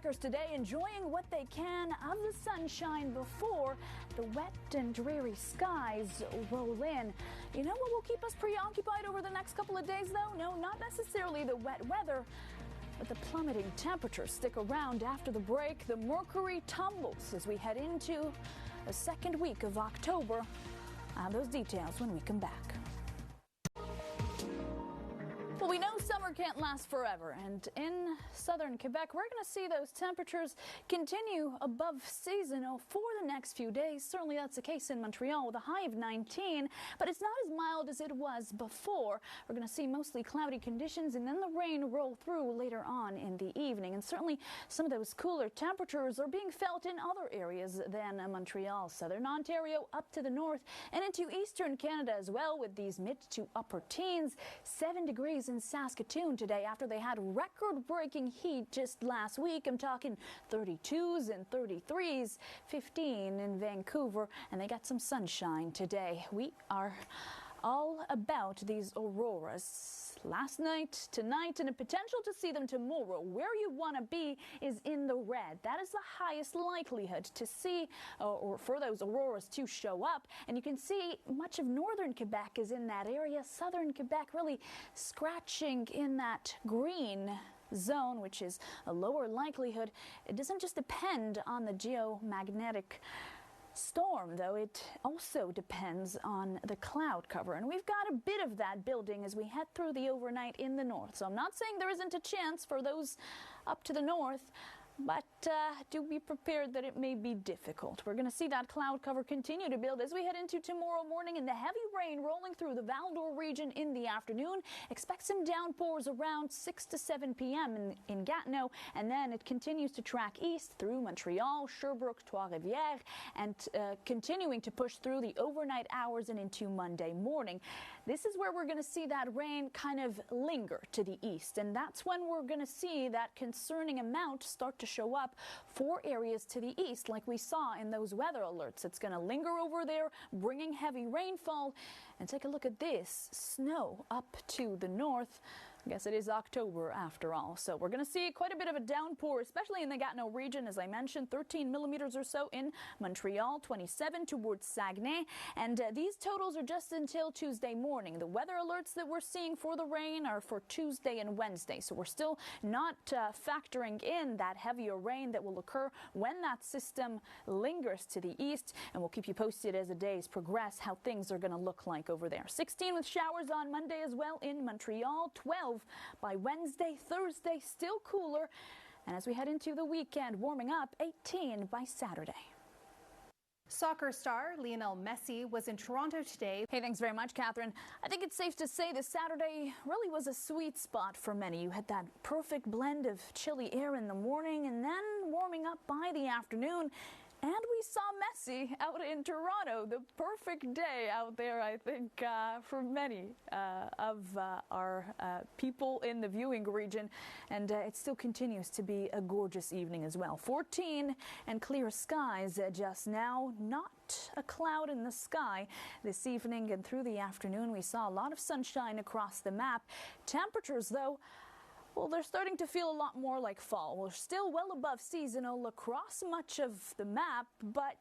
Quebecers today enjoying what they can of the sunshine before the wet and dreary skies roll in. You know what will keep us preoccupied over the next couple of days, though? No, not necessarily the wet weather, but the plummeting temperatures stick around after the break. The mercury tumbles as we head into the second week of October. Those details when we come back. Well, we know summer can't last forever, and in southern Quebec, we're going to see those temperatures continue above seasonal for the next few days. Certainly that's the case in Montreal with a high of 19, but it's not as mild as it was before. We're going to see mostly cloudy conditions, and then the rain roll through later on in the evening. And certainly some of those cooler temperatures are being felt in other areas than Montreal. Southern Ontario up to the north and into eastern Canada as well, with these mid to upper teens. 7 degrees in Saskatoon today after they had record-breaking heat just last week. I'm talking 32s and 33s, 15 in Vancouver, and they got some sunshine today. We are all about these auroras last night, tonight, and a potential to see them tomorrow. Where you want to be is in the red. That is the highest likelihood to see or for those auroras to show up. And you can see much of northern Quebec is in that area. Southern Quebec really scratching in that green zone, which is a lower likelihood. It doesn't just depend on the geomagnetic storm, though. It also depends on the cloud cover, and we've got a bit of that building as we head through the overnight in the north. So I'm not saying there isn't a chance for those up to the north, but do be prepared that it may be difficult. We're going to see that cloud cover continue to build as we head into tomorrow morning, and the heavy rain rolling through the Val-d'Or region in the afternoon. Expect some downpours around 6 to 7 p.m. in Gatineau, and then it continues to track east through Montreal, Sherbrooke, Trois-Rivières, and continuing to push through the overnight hours and into Monday morning. This is where we're going to see that rain kind of linger to the east, and that's when we're going to see that concerning amount start to show up for areas to the east, like we saw in those weather alerts. It's going to linger over there, bringing heavy rainfall. And take a look at this snow up to the north. I guess it is October after all. So we're going to see quite a bit of a downpour, especially in the Gatineau region. As I mentioned, 13 millimeters or so in Montreal, 27 towards Saguenay. And these totals are just until Tuesday morning. The weather alerts that we're seeing for the rain are for Tuesday and Wednesday. So we're still not factoring in that heavier rain that will occur when that system lingers to the east. And we'll keep you posted as the days progress how things are going to look like over there. 16 with showers on Monday as well in Montreal, 12 by Wednesday, Thursday, still cooler. And as we head into the weekend, warming up 18 by Saturday. Soccer star Lionel Messi was in Toronto today. Hey, thanks very much, Catherine. I think it's safe to say this Saturday really was a sweet spot for many. You had that perfect blend of chilly air in the morning and then warming up by the afternoon. And we saw Messi out in Toronto. The perfect day out there, I think, for many of our people in the viewing region. And it still continues to be a gorgeous evening as well. 14 and clear skies just now. Not a cloud in the sky this evening, and through the afternoon we saw a lot of sunshine across the map. Temperatures, though, well, they're starting to feel a lot more like fall. We're still well above seasonal across much of the map, but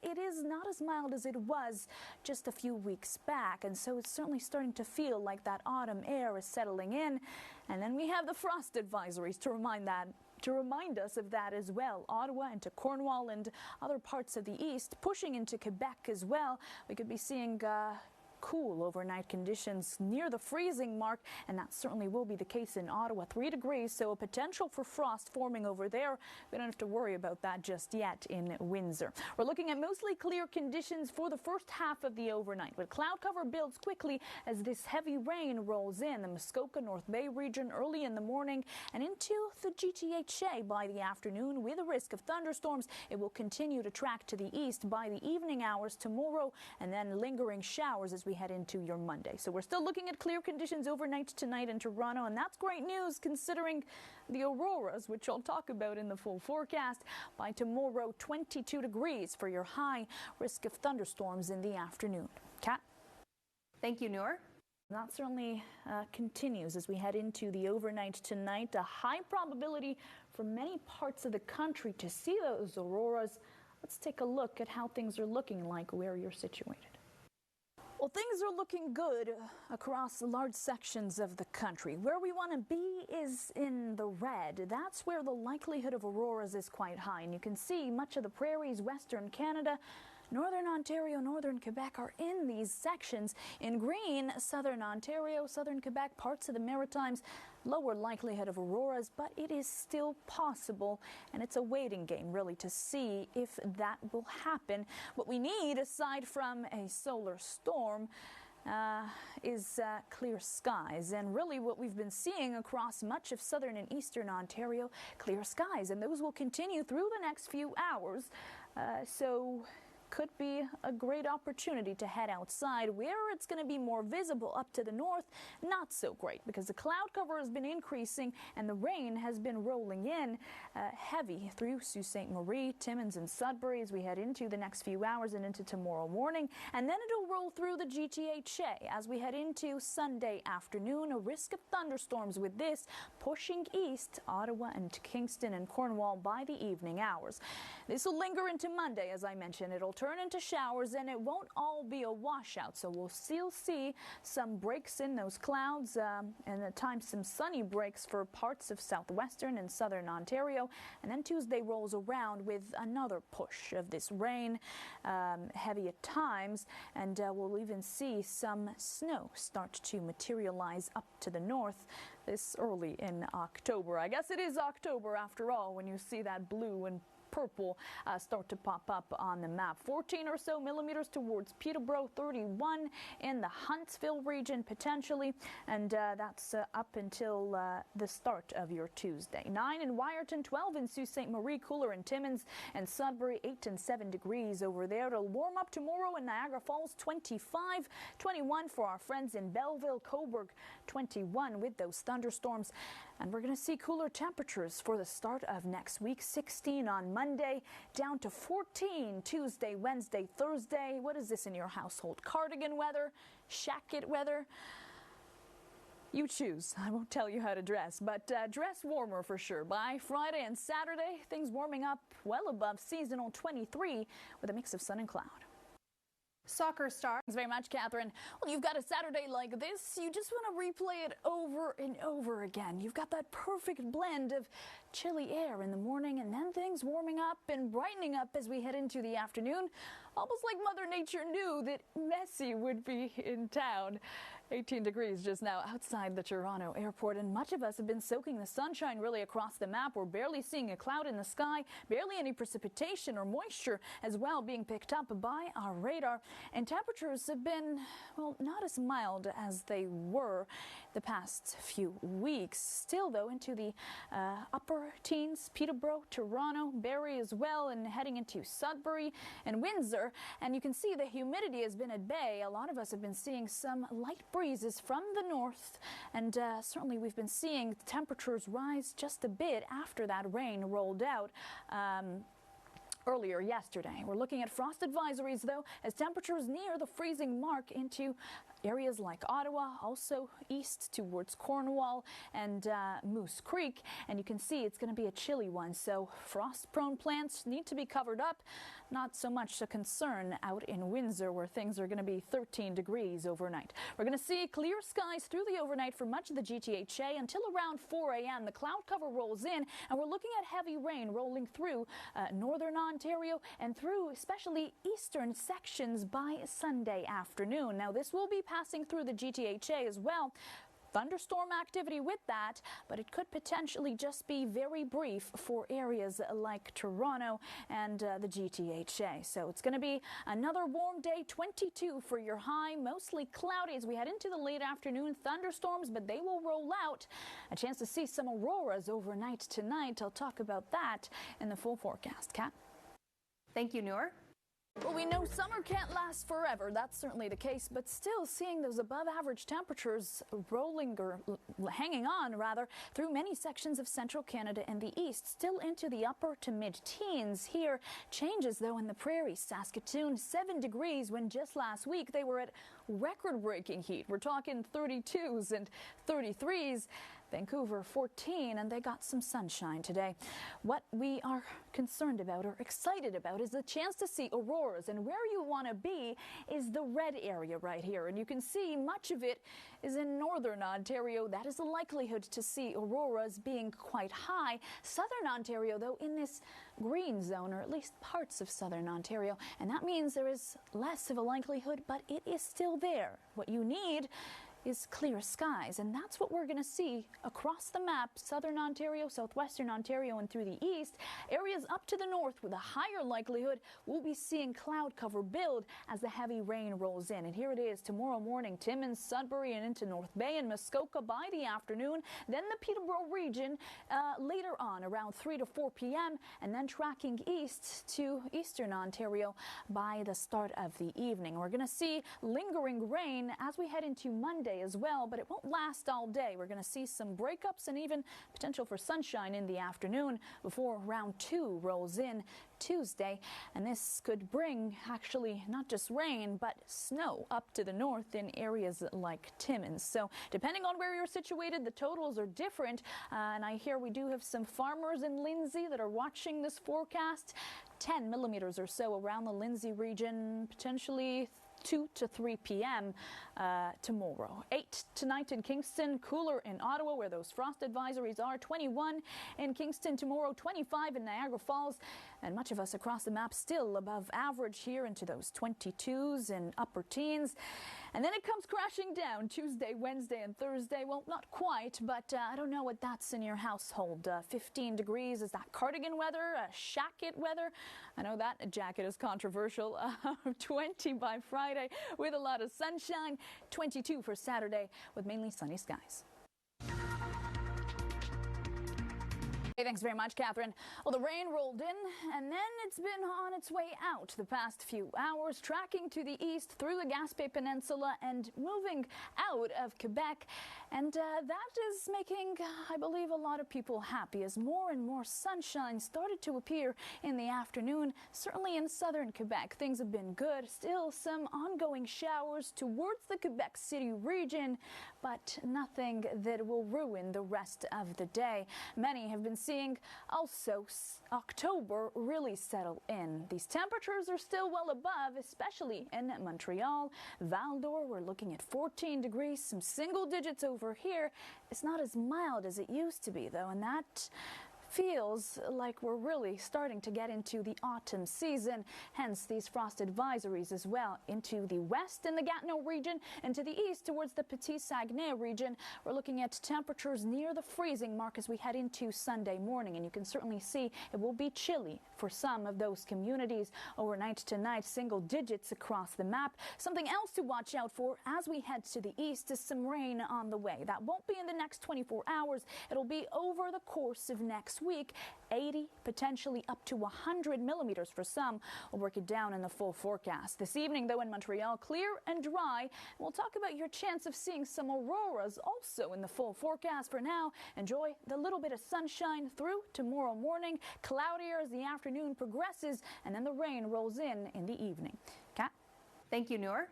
it is not as mild as it was just a few weeks back. And so it's certainly starting to feel like that autumn air is settling in. And then we have the frost advisories to remind us of that as well. Ottawa into Cornwall and other parts of the east, pushing into Quebec as well. We could be seeing cool overnight conditions near the freezing mark, and that certainly will be the case in Ottawa. 3 degrees, so a potential for frost forming over there. We don't have to worry about that just yet in Windsor. We're looking at mostly clear conditions for the first half of the overnight, but cloud cover builds quickly as this heavy rain rolls in the Muskoka North Bay region early in the morning and into the GTHA by the afternoon with a risk of thunderstorms. It will continue to track to the east by the evening hours tomorrow, and then lingering showers as we head into your Monday. So we're still looking at clear conditions overnight tonight in Toronto, and that's great news considering the auroras, which I'll talk about in the full forecast. By tomorrow, 22 degrees for your high, risk of thunderstorms in the afternoon. Kat? Thank you, Noor. That certainly continues as we head into the overnight tonight. A high probability for many parts of the country to see those auroras. Let's take a look at how things are looking like where you're situated. Well, things are looking good across large sections of the country. Where we want to be is in the red. That's where the likelihood of auroras is quite high. And you can see much of the prairies, western Canada, northern Ontario, northern Quebec are in these sections. In green, southern Ontario, southern Quebec, parts of the Maritimes, lower likelihood of auroras, but it is still possible, and it's a waiting game really to see if that will happen. What we need, aside from a solar storm, is clear skies, and really what we've been seeing across much of southern and eastern Ontario, clear skies, and those will continue through the next few hours. So could be a great opportunity to head outside. Where it's going to be more visible up to the north, not so great, because the cloud cover has been increasing and the rain has been rolling in heavy through Sault Ste. Marie, Timmins and Sudbury as we head into the next few hours and into tomorrow morning. And then it'll roll through the GTHA as we head into Sunday afternoon. A risk of thunderstorms with this pushing east, Ottawa and Kingston and Cornwall by the evening hours. This will linger into Monday, as I mentioned. It'll turn into showers, and it won't all be a washout, so we'll still see some breaks in those clouds and at times some sunny breaks for parts of southwestern and southern Ontario. And then Tuesday rolls around with another push of this rain, heavy at times, and we'll even see some snow start to materialize up to the north this early in October. I guess it is October after all when you see that blue and purple start to pop up on the map. 14 or so millimeters towards Peterborough, 31 in the Huntsville region potentially, and that's up until the start of your Tuesday. 9 in Wyerton, 12 in Sault Ste. Marie, cooler in Timmins and Sudbury, 8 and 7 degrees over there. It'll warm up tomorrow in Niagara Falls, 25, 21 for our friends in Belleville, Cobourg, 21 with those thunderstorms. And we're going to see cooler temperatures for the start of next week. 16 on Monday, down to 14 Tuesday, Wednesday, Thursday. What is this in your household? Cardigan weather? Shacket weather? You choose. I won't tell you how to dress, but dress warmer for sure. By Friday and Saturday, things warming up well above seasonal 23 with a mix of sun and cloud. Soccer star. Thanks very much, Catherine. Well, you've got a Saturday like this, you just want to replay it over and over again. You've got that perfect blend of chilly air in the morning and then things warming up and brightening up as we head into the afternoon. Almost like Mother Nature knew that Messi would be in town. 18 degrees just now outside the Toronto airport, and much of us have been soaking the sunshine really across the map. We're barely seeing a cloud in the sky, barely any precipitation or moisture as well being picked up by our radar. And temperatures have been, well, not as mild as they were the past few weeks. Still, though, into the upper teens, Peterborough, Toronto, Barrie as well, and heading into Sudbury and Windsor. And you can see the humidity has been at bay. A lot of us have been seeing some light breezes from the north, and certainly we've been seeing temperatures rise just a bit after that rain rolled out earlier yesterday. We're looking at frost advisories, though, as temperatures near the freezing mark into areas like Ottawa, also east towards Cornwall and Moose Creek. And you can see it's going to be a chilly one, so frost-prone plants need to be covered up. Not so much a concern out in Windsor, where things are going to be 13 degrees overnight. We're going to see clear skies through the overnight for much of the GTHA until around 4 a.m. The cloud cover rolls in, and we're looking at heavy rain rolling through northern Ontario and through especially eastern sections by Sunday afternoon. Now, this will be passing through the GTHA as well. Thunderstorm activity with that, but it could potentially just be very brief for areas like Toronto and the GTHA. So it's going to be another warm day, 22 for your high, mostly cloudy as we head into the late afternoon. Thunderstorms, but they will roll out. A chance to see some auroras overnight tonight. I'll talk about that in the full forecast. Kat? Thank you, Noor. Well, we know summer can't last forever. That's certainly the case, but still seeing those above average temperatures rolling or hanging on rather through many sections of central Canada and the east, still into the upper to mid-teens here. Changes though in the prairies. Saskatoon 7 degrees when just last week they were at record-breaking heat. We're talking 32s and 33s. Vancouver 14, and they got some sunshine today. What we are concerned about or excited about is the chance to see auroras, and where you want to be is the red area right here, and you can see much of it is in northern Ontario. That is the likelihood to see auroras being quite high. Southern Ontario though in this green zone, or at least parts of southern Ontario, and that means there is less of a likelihood, but it is still there. What you need is clear skies, and that's what we're going to see across the map. Southern Ontario, southwestern Ontario, and through the east. Areas up to the north with a higher likelihood, we'll be seeing cloud cover build as the heavy rain rolls in. And here it is tomorrow morning, Timmins, Sudbury, and into North Bay and Muskoka by the afternoon. Then the Peterborough region later on around 3 to 4 p.m. and then tracking east to eastern Ontario by the start of the evening. We're going to see lingering rain as we head into Monday as well, but it won't last all day. We're going to see some breakups and even potential for sunshine in the afternoon before round 2 rolls in Tuesday, and this could bring actually not just rain but snow up to the north in areas like Timmins. So depending on where you're situated, the totals are different, and I hear we do have some farmers in Lindsay that are watching this forecast. 10 millimeters or so around the Lindsay region, potentially 2 to 3 p.m. Tomorrow. 8 tonight in Kingston, cooler in Ottawa where those frost advisories are. 21 in Kingston tomorrow, 25 in Niagara Falls, and much of us across the map still above average here into those 22s and upper teens. And then it comes crashing down Tuesday, Wednesday, and Thursday. Well, not quite, but I don't know what that's in your household. 15 degrees, is that cardigan weather, shacket weather? I know that jacket is controversial. 20 by Friday with a lot of sunshine. 22 for Saturday with mainly sunny skies. Hey, thanks very much, Catherine. Well, the rain rolled in, and then it's been on its way out the past few hours, tracking to the east through the Gaspé Peninsula and moving out of Quebec. And that is making, I believe, a lot of people happy as more and more sunshine started to appear in the afternoon. Certainly in southern Quebec, things have been good. Still some ongoing showers towards the Quebec City region, but nothing that will ruin the rest of the day. Many have been seeing also October really settle in. These temperatures are still well above, especially in Montreal. Val-d'Or, we're looking at 14 degrees, some single digits over here. It's not as mild as it used to be, though, and that feels like we're really starting to get into the autumn season, hence these frost advisories as well. Into the west in the Gatineau region and to the east towards the Petit Saguenay region, we're looking at temperatures near the freezing mark as we head into Sunday morning, and you can certainly see it will be chilly for some of those communities overnight tonight, single digits across the map. Something else to watch out for as we head to the east is some rain on the way. That won't be in the next 24 hours. It'll be over the course of next week. 80, potentially up to 100 millimeters for some. We'll work it down in the full forecast. This evening, though, in Montreal, clear and dry. We'll talk about your chance of seeing some auroras also in the full forecast. For now, enjoy the little bit of sunshine through tomorrow morning. Cloudier as the afternoon progresses, and then the rain rolls in the evening. Kat? Thank you, Noor.